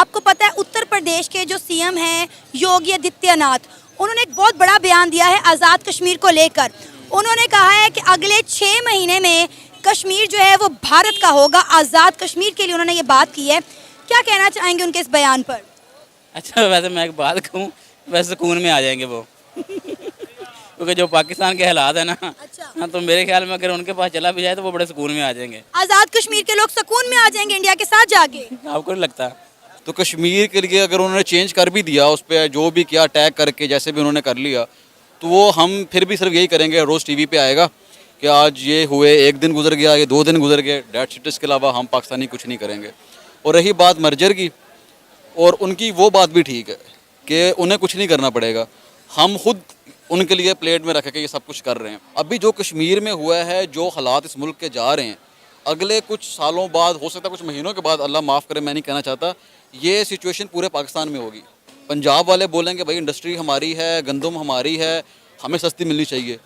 आपको पता है उत्तर प्रदेश के जो सीएम हैं योगी आदित्यनाथ, उन्होंने एक बहुत बड़ा बयान दिया है आज़ाद कश्मीर को लेकर। उन्होंने कहा है कि अगले 6 महीने में कश्मीर जो है वो भारत का होगा। आज़ाद कश्मीर के लिए उन्होंने ये बात की है। क्या कहना चाहेंगे उनके इस बयान पर? अच्छा, वैसे मैं एक बात कहूँ, वैसे सुकून में आ जाएंगे वो क्योंकि जो पाकिस्तान के हालात है ना, हाँ, तो मेरे ख्याल में अगर उनके पास चला भी जाए तो वो बड़े सुकून में आ जाएंगे। आज़ाद कश्मीर के लोग सुकून में आ जाएंगे इंडिया के साथ जाके? आपको नहीं लगता? तो कश्मीर के लिए अगर उन्होंने चेंज कर भी दिया, उस पर जो भी किया टैग करके जैसे भी उन्होंने कर लिया, तो वो हम फिर भी सिर्फ यही करेंगे, रोज़ टीवी पे आएगा कि आज ये हुए, 1 दिन गुजर गया, ये 2 दिन गुजर गए, डेट शीट के अलावा हम पाकिस्तानी कुछ नहीं करेंगे। और रही बात मर्जर की, और उनकी वो बात भी ठीक है कि उन्हें कुछ नहीं करना पड़ेगा, हम खुद उनके लिए प्लेट में रख के ये सब कुछ कर रहे हैं। अभी जो कश्मीर में हुआ है, जो हालात इस मुल्क के जा रहे हैं, अगले कुछ सालों बाद, हो सकता है कुछ महीनों के बाद, अल्लाह माफ़ करे मैं नहीं कहना चाहता, ये सिचुएशन पूरे पाकिस्तान में होगी। पंजाब वाले बोलेंगे भाई इंडस्ट्री हमारी है, गंदम हमारी है, हमें सस्ती मिलनी चाहिए।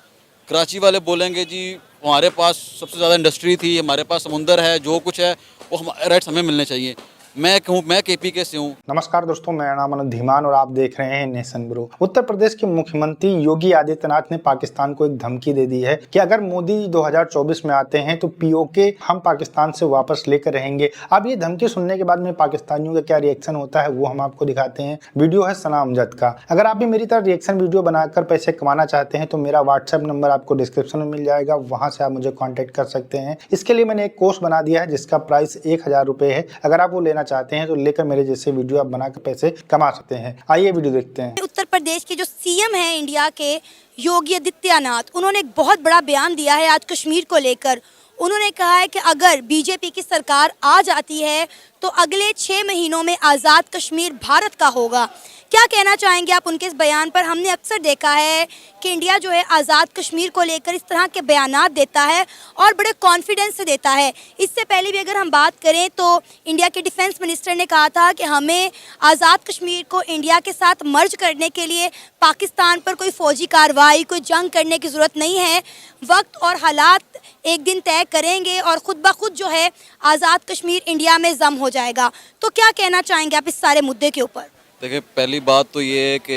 कराची वाले बोलेंगे जी हमारे पास सबसे ज़्यादा इंडस्ट्री थी, हमारे पास समुंदर है, जो कुछ है वो हमारे राइट्स हमें मिलने चाहिए। मैं कहूँ, मैं KPK से हूँ। नमस्कार दोस्तों, मेरा नाम अनंत धीमान और आप देख रहे हैं नेशन ब्रो। उत्तर प्रदेश के मुख्यमंत्री योगी आदित्यनाथ ने पाकिस्तान को एक धमकी दे दी है कि अगर मोदी 2024 में आते हैं तो POK हम पाकिस्तान से वापस लेकर रहेंगे। अब ये धमकी सुनने के बाद में पाकिस्तानियों का क्या रिएक्शन होता है वो हम आपको दिखाते हैं। वीडियो है सना अमजद का। अगर आप भी मेरी तरह रिएक्शन वीडियो बनाकर पैसे कमाना चाहते हैं तो मेरा व्हाट्सएप नंबर आपको डिस्क्रिप्शन में मिल जाएगा, वहां से आप मुझे कॉन्टेक्ट कर सकते हैं। इसके लिए मैंने एक कोर्स बना दिया है जिसका प्राइस 1000 रुपए है। अगर आप वो लेना चाहते हैं तो लेकर मेरे जैसे वीडियो आप बनाकर पैसे कमा सकते हैं। आइए वीडियो देखते हैं। उत्तर प्रदेश के जो सीएम हैं इंडिया के योगी आदित्यनाथ, उन्होंने एक बहुत बड़ा बयान दिया है आज कश्मीर को लेकर। उन्होंने कहा है कि अगर बीजेपी की सरकार आ जाती है तो अगले 6 महीनों में आज़ाद कश्मीर भारत का होगा। क्या कहना चाहेंगे आप उनके इस बयान पर? हमने अक्सर देखा है कि इंडिया जो है आज़ाद कश्मीर को लेकर इस तरह के बयानात देता है और बड़े कॉन्फिडेंस से देता है। इससे पहले भी अगर हम बात करें तो इंडिया के डिफेंस मिनिस्टर ने कहा था कि हमें आज़ाद कश्मीर को इंडिया के साथ मर्ज करने के लिए पाकिस्तान पर कोई फ़ौजी कार्रवाई, कोई जंग करने की ज़रूरत नहीं है। वक्त और हालात एक दिन तय करेंगे और ख़ुद ब खुद जो है आज़ाद कश्मीर इंडिया में जम हो जाएगा। तो क्या कहना चाहेंगे आप इस सारे मुद्दे के ऊपर? देखिए, पहली बात तो ये है कि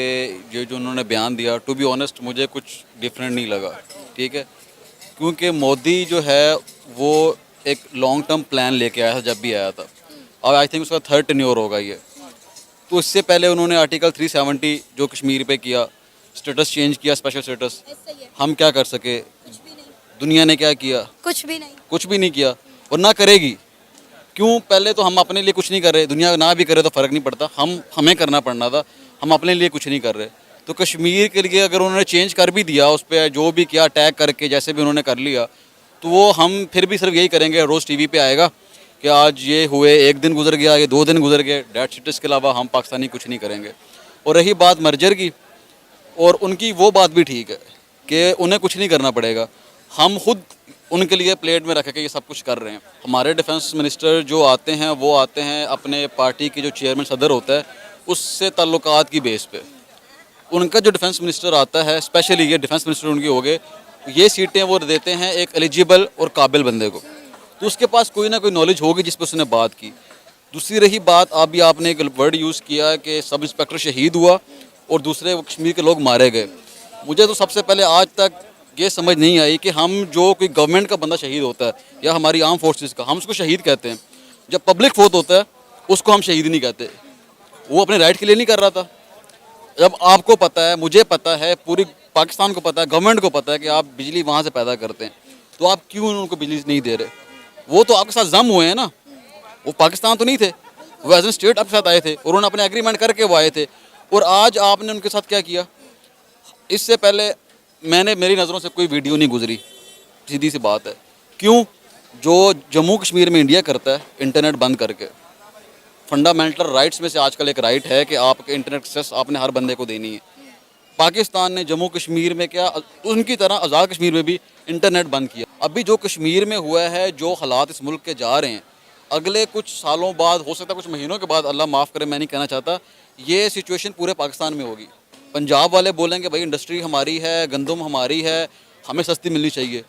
ये जो उन्होंने बयान दिया, टू बी ऑनेस्ट मुझे कुछ डिफरेंट नहीं लगा, ठीक है, क्योंकि मोदी जो है वो एक लॉन्ग टर्म प्लान लेके आया था जब भी आया था। और आई थिंक उसका 3rd टेन्योर होगा ये। तो इससे पहले उन्होंने आर्टिकल 370 जो कश्मीर पे किया, स्टेटस चेंज किया, स्पेशल स्टेटस, हम क्या कर सके? दुनिया ने क्या किया? कुछ भी नहीं किया और ना करेगी। क्यों? पहले तो हम अपने लिए कुछ नहीं कर रहे, दुनिया ना भी करे तो फ़र्क नहीं पड़ता, हमें करना पड़ना था, हम अपने लिए कुछ नहीं कर रहे। तो कश्मीर के लिए अगर उन्होंने चेंज कर भी दिया, उस पर जो भी किया टैग करके जैसे भी उन्होंने कर लिया, तो वो हम फिर भी सिर्फ यही करेंगे, रोज़ टीवी पे आएगा कि आज ये हुए, 1 दिन गुजर गया, ये 2 दिन गुजर गए, डेट शीट के अलावा हम पाकिस्तानी कुछ नहीं करेंगे। और रही बात मर्जर की, और उनकी वो बात भी ठीक है कि उन्हें कुछ नहीं करना पड़ेगा, हम खुद उनके लिए प्लेट में रख के ये सब कुछ कर रहे हैं। हमारे डिफेंस मिनिस्टर जो आते हैं वो आते हैं अपने पार्टी की जो चेयरमैन सदर होता है उससे ताल्लुकात की बेस पे। उनका जो डिफेंस मिनिस्टर आता है, स्पेशली ये डिफेंस मिनिस्टर उनके हो गए, ये सीटें वो देते हैं एक एलिजिबल और काबिल बंदे को, तो उसके पास कोई ना कोई नॉलेज होगी जिस पर उसने बात की। दूसरी रही बात, अभी आपने एक वर्ड यूज़ किया कि सब इंस्पेक्टर शहीद हुआ और दूसरे कश्मीर के लोग मारे गए। मुझे तो सबसे पहले आज तक ये समझ नहीं आई कि हम जो कोई गवर्नमेंट का बंदा शहीद होता है या हमारी आर्म फोर्सेस का, हम उसको शहीद कहते हैं। जब पब्लिक फोर्स होता है उसको हम शहीद नहीं कहते। वो अपने राइट के लिए नहीं कर रहा था। जब आपको पता है, मुझे पता है, पूरी पाकिस्तान को पता है, गवर्नमेंट को पता है कि आप बिजली वहाँ से पैदा करते हैं, तो आप क्यों उनको बिजली नहीं दे रहे? वो तो आपके साथ जम हुए हैं ना, वो पाकिस्तान तो नहीं थे, वो एज एन स्टेट आपके साथ आए थे और उन्होंने अपने एग्रीमेंट करके वो आए थे। और आज आपने उनके साथ क्या किया? इससे पहले मेरी नज़रों से कोई वीडियो नहीं गुजरी, सीधी सी बात है। क्यों? जो जम्मू कश्मीर में इंडिया करता है इंटरनेट बंद करके, फंडामेंटल राइट्स में से आजकल एक राइट है कि आपके इंटरनेट एक्सेस आपने हर बंदे को देनी है। पाकिस्तान ने जम्मू कश्मीर में क्या, उनकी तरह आज़ाद कश्मीर में भी इंटरनेट बंद किया। अभी जो कश्मीर में हुआ है, जो हालात इस मुल्क के जा रहे हैं, अगले कुछ सालों बाद, हो सकता है कुछ महीनों के बाद, अल्लाह माफ़ करे मैं नहीं कहना चाहता, ये सिचुएशन पूरे पाकिस्तान में होगी। पंजाब वाले बोलेंगे भाई इंडस्ट्री हमारी है, गंदम हमारी है, हमें सस्ती मिलनी चाहिए।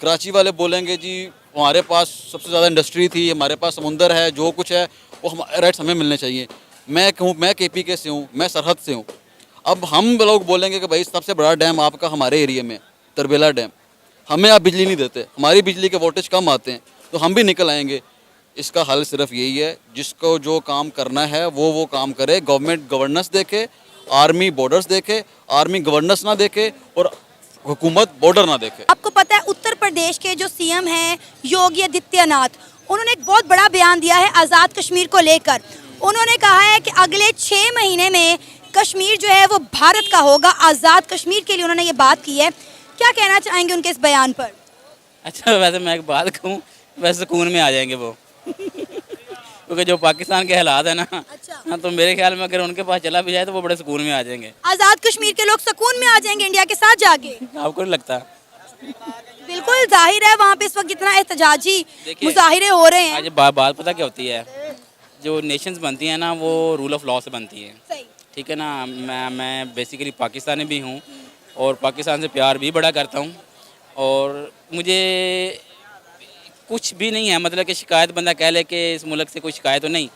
कराची वाले बोलेंगे जी हमारे पास सबसे ज़्यादा इंडस्ट्री थी, हमारे पास समुंदर है, जो कुछ है वो हमारे राइट्स हमें मिलने चाहिए। मैं केपी के से हूँ, मैं सरहद से हूँ। अब हम लोग बोलेंगे कि भाई सबसे बड़ा डैम आपका हमारे एरिया में तरबेला डैम, हमें आप बिजली नहीं देते, हमारी बिजली के वोल्टेज कम आते हैं, तो हम भी निकल आएंगे। इसका हल सिर्फ यही है, जिसको जो काम करना है वो काम करे। गवर्नमेंट गवर्नेंस देखे, आर्मी बॉर्डर्स देखे, आर्मी गवर्नेंस ना देखे और हुकूमत बॉर्डर ना देखे। आपको पता है उत्तर प्रदेश के जो सीएम हैं योगी आदित्यनाथ, उन्होंने एक बहुत बड़ा बयान दिया है आज़ाद कश्मीर को लेकर। उन्होंने कहा है कि अगले 6 महीने में कश्मीर जो है वो भारत का होगा। आज़ाद कश्मीर के लिए उन्होंने ये बात की है। क्या कहना चाहेंगे उनके इस बयान पर? अच्छा, वैसे मैं एक बात कहूँ, वैसे सुकून में आ जाएंगे वो क्योंकि जो पाकिस्तान के हालात है ना, हाँ, तो मेरे ख्याल में अगर उनके पास चला भी जाए तो वो बड़े सुकून में आ जाएंगे। आज़ाद कश्मीर के लोग सुकून में आ जाएंगे इंडिया के साथ जाके? आपको नहीं लगता? बिल्कुल जाहिर है, वहाँ पे इस वक्त जितना एहतजाजी मुजाहिरे हो रहे हैं। आज बात पता क्या होती है, जो नेशंस बनती हैं ना वो रूल ऑफ लॉ से बनती है, सही। ठीक है ना। मैं बेसिकली पाकिस्तानी भी हूँ और पाकिस्तान से प्यार भी बड़ा करता हूँ, और मुझे कुछ भी नहीं है, मतलब कि शिकायत बंदा कह ले कि इस मुल्क से कोई शिकायत तो नहीं,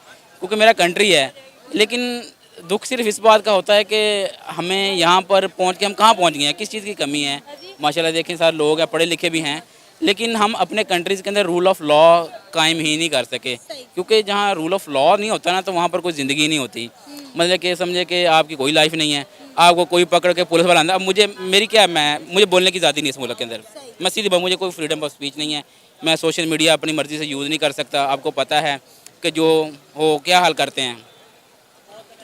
क्योंकि मेरा कंट्री है। लेकिन दुख सिर्फ इस बात का होता है कि हमें यहाँ पर पहुँच के हम कहाँ पहुँच गए हैं, किस चीज़ की कमी है। माशाल्लाह देखें सारे लोग हैं, पढ़े लिखे भी हैं, लेकिन हम अपने कंट्रीज़ के अंदर रूल ऑफ लॉ कायम ही नहीं कर सके, क्योंकि जहाँ रूल ऑफ लॉ नहीं होता ना तो वहाँ पर कोई ज़िंदगी नहीं होती। मतलब कि समझे कि आपकी कोई लाइफ नहीं है, आपको कोई पकड़ के पुलिस वाला आंदा। अब मुझे बोलने की आज़ादी नहीं है इस मुल्क के अंदर। मैं सीधी बात, मुझे कोई फ्रीडम ऑफ स्पीच नहीं है, मैं सोशल मीडिया अपनी मर्ज़ी से यूज़ नहीं कर सकता। आपको पता है कि जो हो क्या हाल करते हैं,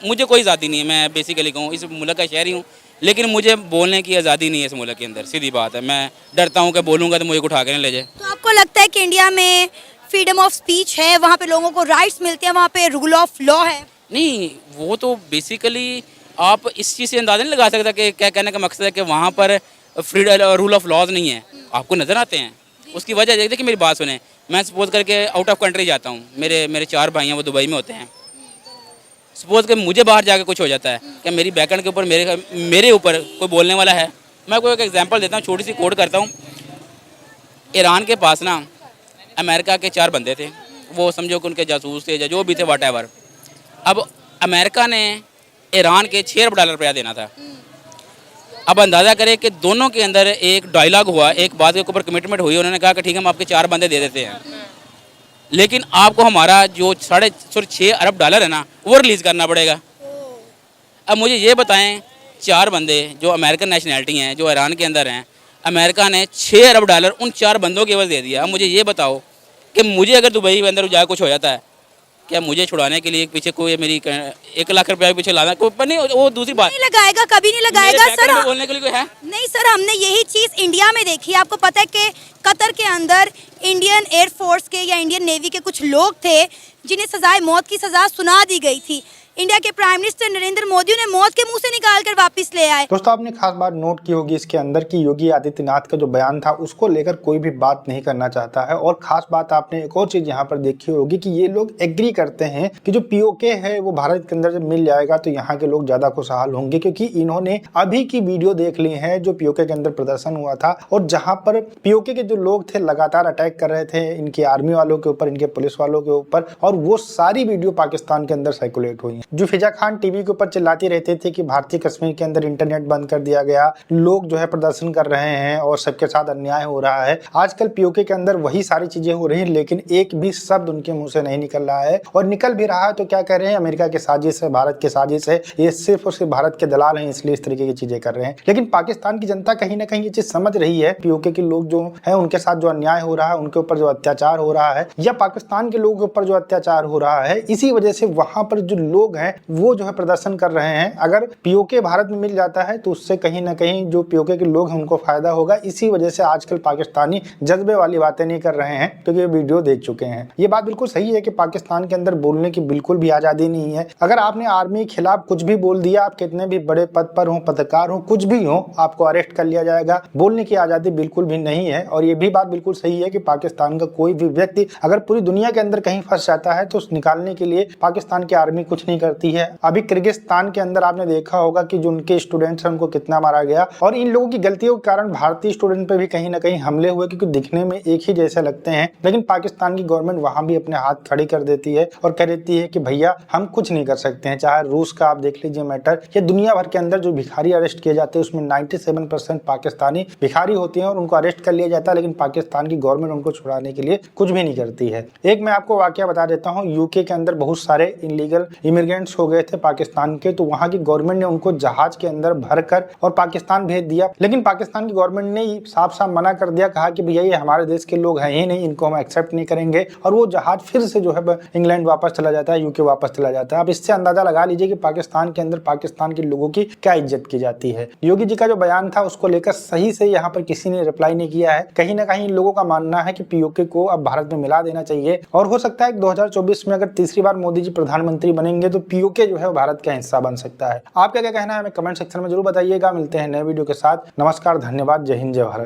मुझे कोई आज़ादी नहीं है। मैं बेसिकली कहूँ इस मुल्क का शहरी हूँ, लेकिन मुझे बोलने की आज़ादी नहीं है इस मुल्क के अंदर, सीधी बात है। मैं डरता हूँ कि बोलूँगा तो मुझे उठा के नहीं ले जाए। तो आपको लगता है कि इंडिया में फ्रीडम ऑफ स्पीच है, वहाँ पे लोगों को राइट्स मिलते हैं, वहाँ पे रूल ऑफ लॉ है? नहीं, वो तो बेसिकली आप इस चीज़ से अंदाज़ा नहीं लगा सकता कि क्या कहने का मकसद है कि वहाँ पर फ्रीडम रूल ऑफ लॉज नहीं है। आपको नज़र आते हैं, उसकी वजह देखिए कि मेरी बात सुने। मैं सपोज करके आउट ऑफ कंट्री जाता हूँ, मेरे 4 भाई हैं, वो दुबई में होते हैं। सपोज कि मुझे बाहर जाके कुछ हो जाता है, क्या मेरी बैकएंड के ऊपर मेरे ऊपर कोई बोलने वाला है? मैं कोई एक एग्जांपल देता हूँ, छोटी सी कोड करता हूँ। ईरान के पास ना अमेरिका के 4 बंदे थे, वो समझो कि उनके जासूस थे या जो भी थे व्हाटएवर। अब अमेरिका ने ईरान के $6 अरब रुपया देना था। अब अंदाज़ा करें कि दोनों के अंदर एक डायलॉग हुआ, एक बात के ऊपर कमिटमेंट हुई। उन्होंने कहा कि ठीक है हम आपके 4 बंदे दे देते हैं, लेकिन आपको हमारा जो $6 अरब है ना वो रिलीज़ करना पड़ेगा। अब मुझे ये बताएं, 4 बंदे जो अमेरिकन नेशनैलिटी हैं, जो ईरान के अंदर हैं, अमेरिका ने $6 अरब उन 4 बंदों के एवज दे दिया। अब मुझे ये बताओ कि मुझे अगर दुबई के अंदर जाकर कुछ हो जाता है, क्या मुझे छुड़ाने के लिए पीछे कोई मेरी 1 लाख रुपया पीछे लाना कोई पर नहीं? वो दूसरी बात नहीं लगाएगा, कभी नहीं लगाएगा सर। बोलने के लिए कोई है नहीं सर, हमने यही चीज़ इंडिया में देखी। आपको पता है कि कतर के अंदर इंडियन एयरफोर्स के या इंडियन नेवी के कुछ लोग थे जिन्हें सजाए मौत की सज़ा सुना दी गई थी। इंडिया के प्राइम मिनिस्टर नरेंद्र मोदी ने मौत के मुंह से निकाल कर वापस ले आए। दोस्तों, आपने खास बात नोट की होगी इसके अंदर कि योगी आदित्यनाथ का जो बयान था उसको लेकर कोई भी बात नहीं करना चाहता है। और खास बात आपने एक और चीज यहाँ पर देखी होगी कि ये लोग एग्री करते हैं कि जो पीओके है वो भारत के अंदर जब मिल जाएगा तो यहाँ के लोग ज्यादा खुशहाल होंगे, क्योंकि इन्होंने अभी की वीडियो देख ली है जो पीओके के अंदर प्रदर्शन हुआ था और जहाँ पर पीओके के जो लोग थे लगातार अटैक कर रहे थे इनके आर्मी वालों के ऊपर, इनके पुलिस वालों के ऊपर, और वो सारी वीडियो पाकिस्तान के अंदर सर्कुलेट हुई। जो फिजा खान टीवी के ऊपर चिल्लाती रहते थे कि भारतीय कश्मीर के अंदर इंटरनेट बंद कर दिया गया, लोग जो है प्रदर्शन कर रहे हैं और सबके साथ अन्याय हो रहा है, आजकल पीओके के अंदर वही सारी चीजें हो रही हैं, लेकिन एक भी शब्द उनके मुंह से नहीं निकल रहा है। और निकल भी रहा है तो क्या कह रहे हैं, अमेरिका की साजिश है, भारत की साजिश है, ये सिर्फ और सिर्फ भारत के दलाल हैं इसलिए इस तरीके की चीजें कर रहे हैं। लेकिन पाकिस्तान की जनता कहीं ना कहीं ये चीज समझ रही है, पीओके के लोग जो है उनके साथ जो अन्याय हो रहा है, उनके ऊपर जो अत्याचार हो रहा है या पाकिस्तान के लोगों के ऊपर जो अत्याचार हो रहा है, इसी वजह से वहां पर जो लोग हैं वो जो है प्रदर्शन कर रहे हैं। अगर पीओके भारत में मिल जाता है तो उससे कहीं ना कहीं जो पीओके के लोग हैं उनको फायदा होगा। इसी वजह से आजकल पाकिस्तानी जज्बे वाली बातें नहीं कर रहे हैं क्योंकि ये वीडियो देख चुके हैं। ये बात बिल्कुल सही है कि पाकिस्तान के अंदर बोलने की बिल्कुल भी आजादी नहीं है। अगर आपने आर्मी के खिलाफ कुछ भी बोल दिया, आप कितने भी बड़े पद पर हो, पत्रकार हो, कुछ भी हो, आपको अरेस्ट कर लिया जाएगा। बोलने की आजादी बिल्कुल भी नहीं है। और ये भी बात बिल्कुल सही है कि पाकिस्तान का कोई भी व्यक्ति अगर पूरी दुनिया के अंदर कहीं फंस जाता है तो उस निकालने के लिए पाकिस्तान की आर्मी कुछ नहीं कर करती है। अभी किर्गिस्तान के अंदर आपने देखा होगा कि जो उनके स्टूडेंट्स हैं उनको कितना मारा गया, और इन लोगों की गलतियों के कारण भारतीय स्टूडेंट पे भी कहीं ना कहीं हमले हुए, क्योंकि दिखने में एक ही जैसे लगते हैं। लेकिन पाकिस्तान की गवर्नमेंट वहां भी अपने हाथ खड़ी कर देती है और कह देती है कि भैया हम कुछ नहीं कर सकते हैं। चाहे रूस का आप देख लीजिए मैटर, या दुनिया भर के अंदर जो भिखारी अरेस्ट किए जाते हैं उसमें 97% पाकिस्तानी भिखारी होते हैं और उनको अरेस्ट कर लिया जाता है, लेकिन पाकिस्तान की गवर्नमेंट उनको छुड़ाने के लिए कुछ भी नहीं करती है। एक मैं आपको वाकया बता देता हूँ, यूके के अंदर बहुत सारे इलीगल इमिग्रेंट्स हो गए थे पाकिस्तान के, तो वहां की गवर्नमेंट ने उनको जहाज के अंदर भरकर और पाकिस्तान भेज दिया। लेकिन पाकिस्तान की गवर्नमेंट ने साफ साफ मना कर दिया, कहा कि भैया ये हमारे देश के लोग हैं ही नहीं, इनको हम एक्सेप्ट नहीं करेंगे, और वो जहाज फिर से जो है इंग्लैंड वापस चला जाता है, यूके वापस चला जाता है। अब इससे अंदाजा लगा लीजिए कि पाकिस्तान के अंदर पाकिस्तान के लोगों की क्या इज्जत की जाती है। योगी जी का जो बयान था उसको लेकर सही से यहाँ पर किसी ने रिप्लाई नहीं किया है। कहीं ना कहीं इन लोगों का मानना है कि पीओके को अब भारत में मिला देना चाहिए, और हो सकता है 2024 में अगर तीसरी बार मोदी जी प्रधानमंत्री बनेंगे तो पीओके जो है भारत का हिस्सा बन सकता है। आपका क्या कहना है हमें कमेंट सेक्शन में जरूर बताइएगा। मिलते हैं नए वीडियो के साथ। नमस्कार, धन्यवाद, जय हिंद, जय भारत।